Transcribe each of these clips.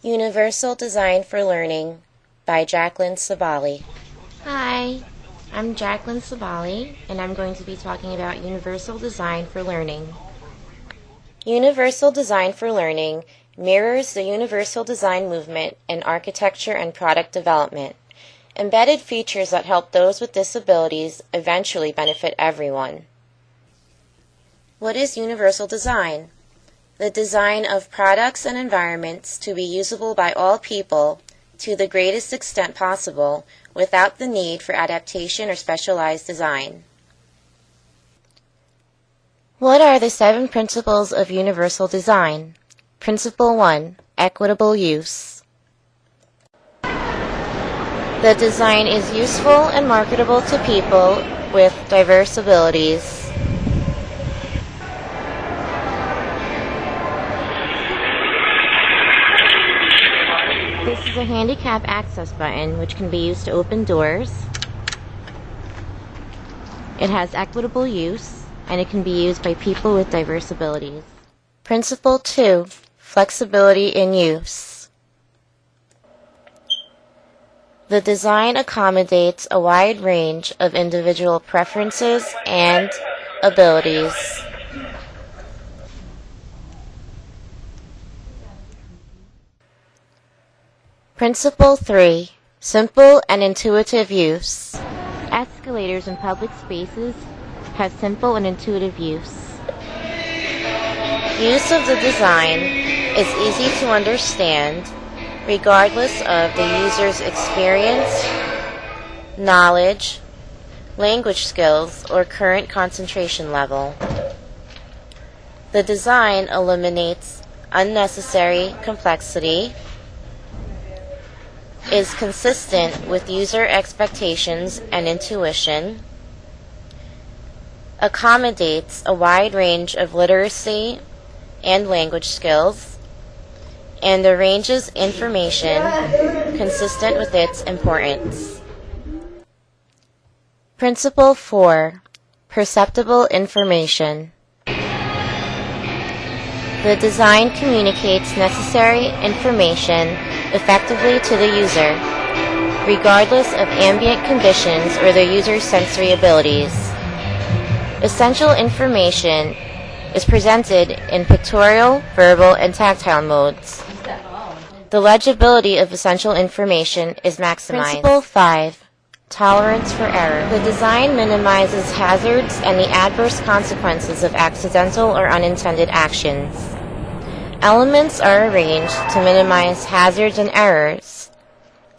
Universal Design for Learning by Jacqueline Sabali. Hi, I'm Jacqueline Sabali, and I'm going to be talking about Universal Design for Learning. Universal Design for Learning mirrors the universal design movement in architecture and product development. Embedded features that help those with disabilities eventually benefit everyone. What is universal design? The design of products and environments to be usable by all people to the greatest extent possible without the need for adaptation or specialized design. What are the 7 principles of universal design? Principle 1, equitable use. The design is useful and marketable to people with diverse abilities. This is a handicap access button which can be used to open doors. It has equitable use and it can be used by people with diverse abilities. Principle 2, flexibility in use. The design accommodates a wide range of individual preferences and abilities. Principle 3, simple and intuitive use. Escalators in public spaces have simple and intuitive use. Use of the design is easy to understand regardless of the user's experience, knowledge, language skills, or current concentration level. The design eliminates unnecessary complexity, is consistent with user expectations and intuition, accommodates a wide range of literacy and language skills, and arranges information consistent with its importance. Principle 4, perceptible information. The design communicates necessary information effectively to the user, regardless of ambient conditions or the user's sensory abilities. Essential information is presented in pictorial, verbal, and tactile modes. The legibility of essential information is maximized. Principle 5, tolerance for error. The design minimizes hazards and the adverse consequences of accidental or unintended actions. Elements are arranged to minimize hazards and errors.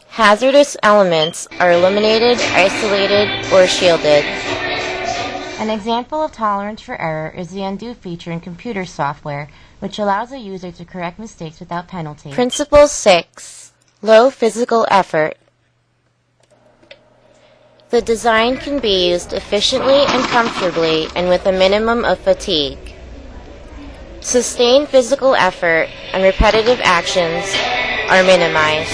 Hazardous elements are eliminated, isolated, or shielded. An example of tolerance for error is the undo feature in computer software, which allows a user to correct mistakes without penalty. Principle 6, low physical effort. The design can be used efficiently and comfortably and with a minimum of fatigue. Sustained physical effort and repetitive actions are minimized.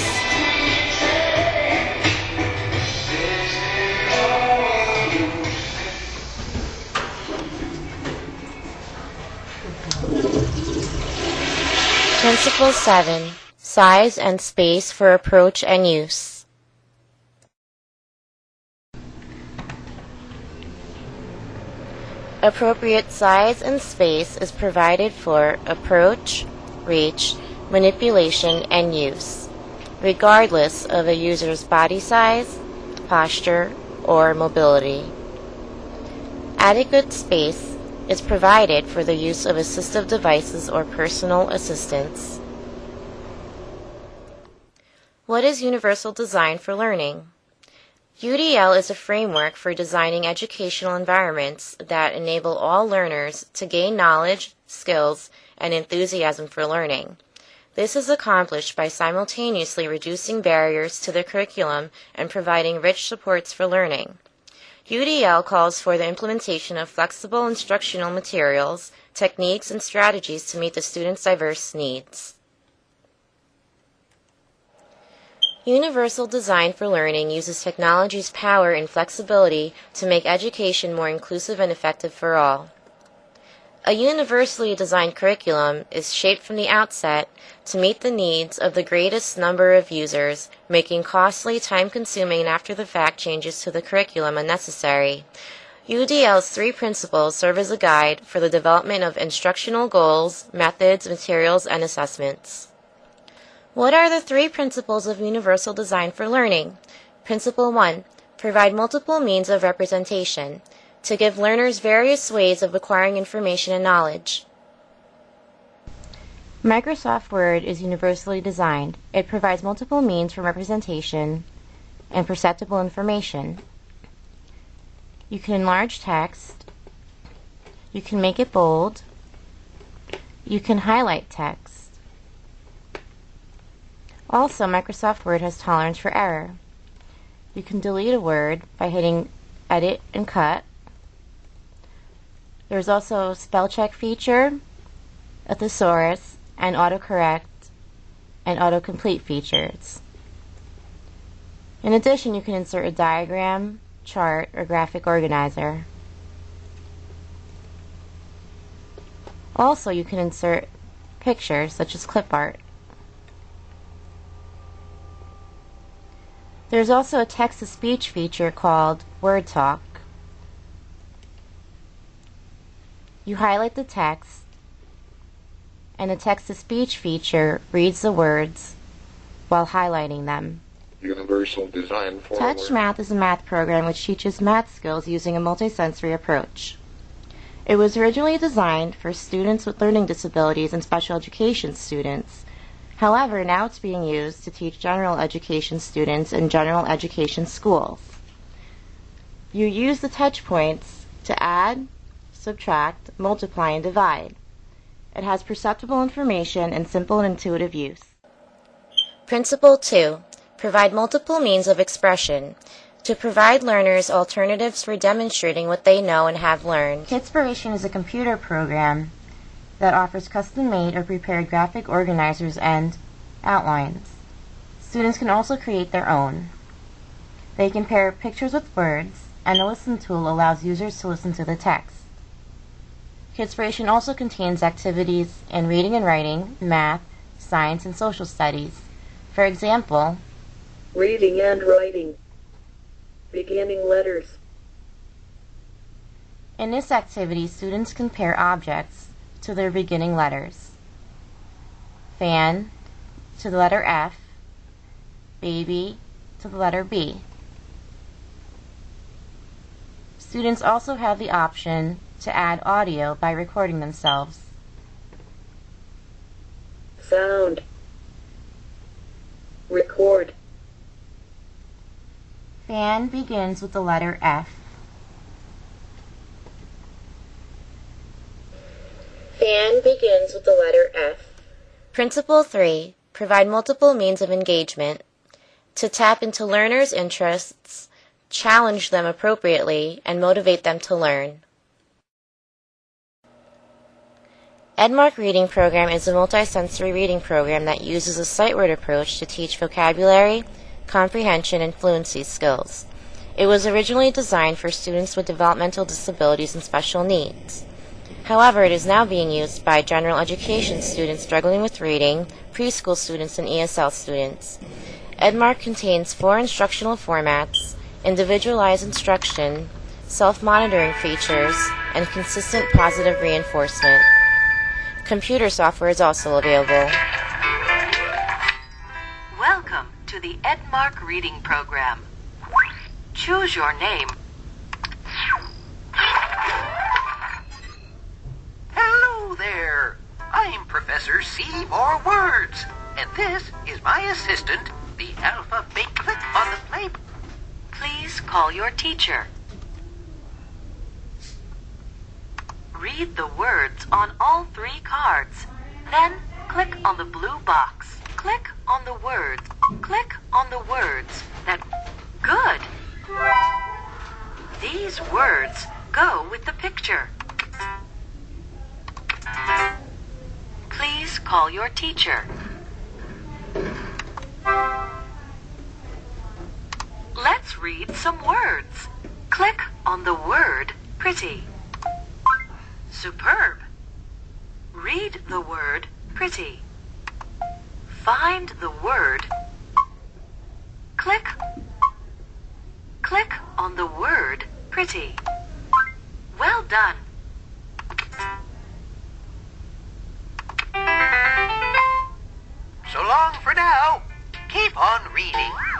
Principle 7, size and space for approach and use. Appropriate size and space is provided for approach, reach, manipulation, and use, regardless of a user's body size, posture, or mobility. Adequate space is provided for the use of assistive devices or personal assistants. What is universal design for learning? UDL is a framework for designing educational environments that enable all learners to gain knowledge, skills, and enthusiasm for learning. This is accomplished by simultaneously reducing barriers to the curriculum and providing rich supports for learning. UDL calls for the implementation of flexible instructional materials, techniques, and strategies to meet the students' diverse needs. Universal Design for Learning uses technology's power and flexibility to make education more inclusive and effective for all. A universally designed curriculum is shaped from the outset to meet the needs of the greatest number of users, making costly, time-consuming, and after-the-fact changes to the curriculum unnecessary. UDL's 3 principles serve as a guide for the development of instructional goals, methods, materials, and assessments. What are the 3 principles of universal design for learning? Principle 1. Provide multiple means of representation, to give learners various ways of acquiring information and knowledge. Microsoft Word is universally designed. It provides multiple means for representation and perceptible information. You can enlarge text, you can make it bold, you can highlight text. Also, Microsoft Word has tolerance for error. You can delete a word by hitting Edit and Cut. There's also a spell check feature, a thesaurus, and autocorrect and autocomplete features. In addition, you can insert a diagram, chart, or graphic organizer. Also, you can insert pictures such as clip art. There's also a text-to-speech feature called Word Talk. You highlight the text, and the text-to-speech feature reads the words while highlighting them. Universal design for Touch Math is a math program which teaches math skills using a multisensory approach. It was originally designed for students with learning disabilities and special education students. However, now it's being used to teach general education students in general education schools. You use the touch points to add, subtract, multiply, and divide. It has perceptible information and simple and intuitive use. Principle 2. Provide multiple means of expression, to provide learners alternatives for demonstrating what they know and have learned. Kidspiration is a computer program that offers custom-made or prepared graphic organizers and outlines. Students can also create their own. They can pair pictures with words, and the listen tool allows users to listen to the text. Kidspiration also contains activities in reading and writing, math, science, and social studies. For example, reading and writing, beginning letters. In this activity, students compare objects to their beginning letters. Fan to the letter F, baby to the letter B. Students also have the option to add audio by recording themselves. Sound. Record. Fan begins with the letter F. Fan begins with the letter F. Principle 3. Provide multiple means of engagement. To tap into learners' interests, challenge them appropriately, and motivate them to learn. Edmark Reading Program is a multisensory reading program that uses a sight word approach to teach vocabulary, comprehension, and fluency skills. It was originally designed for students with developmental disabilities and special needs. However, it is now being used by general education students struggling with reading, preschool students, and ESL students. Edmark contains 4 instructional formats, individualized instruction, self-monitoring features, and consistent positive reinforcement. Computer software is also available. Welcome to the Edmark Reading Program. Choose your name. Hello there. I'm Professor Seymour Words, and this is my assistant, the alphabet. Click on the play. Please call your teacher. Read the words on all 3 cards. Then click on the blue box. Click on the words. Click on the words that... Good! These words go with the picture. Please call your teacher. Let's read some words. Click on the word pretty. Superb. Read the word pretty. Find the word. Click on the word pretty. Well done. So long for now. Keep on reading.